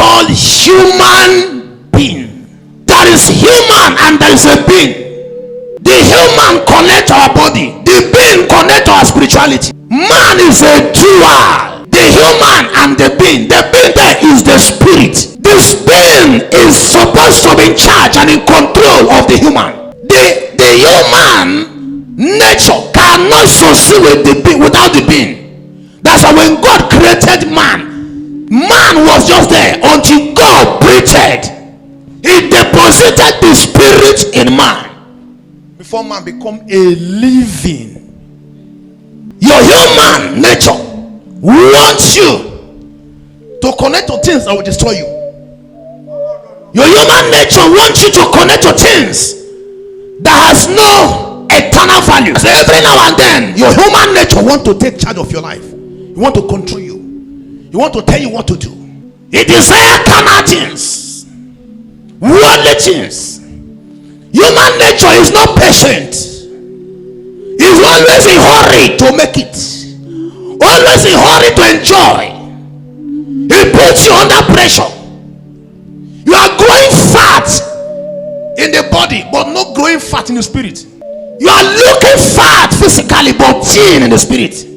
called human being. There is human and there is a being. The human connect our body, the being connect our spirituality. Man is a dual, the human and the being. The being there is the spirit. This being is supposed to be in charge and in control of the human. The human nature cannot succeed with the being without the being. That's why when God created man, man was just there until God breathed. He deposited the spirit in man before man become a living. Your human nature wants you to connect to things that will destroy you. Your human nature wants you to connect to things that has no eternal value. So every now and then your human nature wants to take charge of your life. You want to control you. You want to tell you what to do. It desires carnal things, worldly things. Human nature is not patient. He's always in hurry to make it, always in hurry to enjoy. He puts you under pressure. You are growing fat in the body but not growing fat in the spirit. You are looking fat physically but thin in the spirit.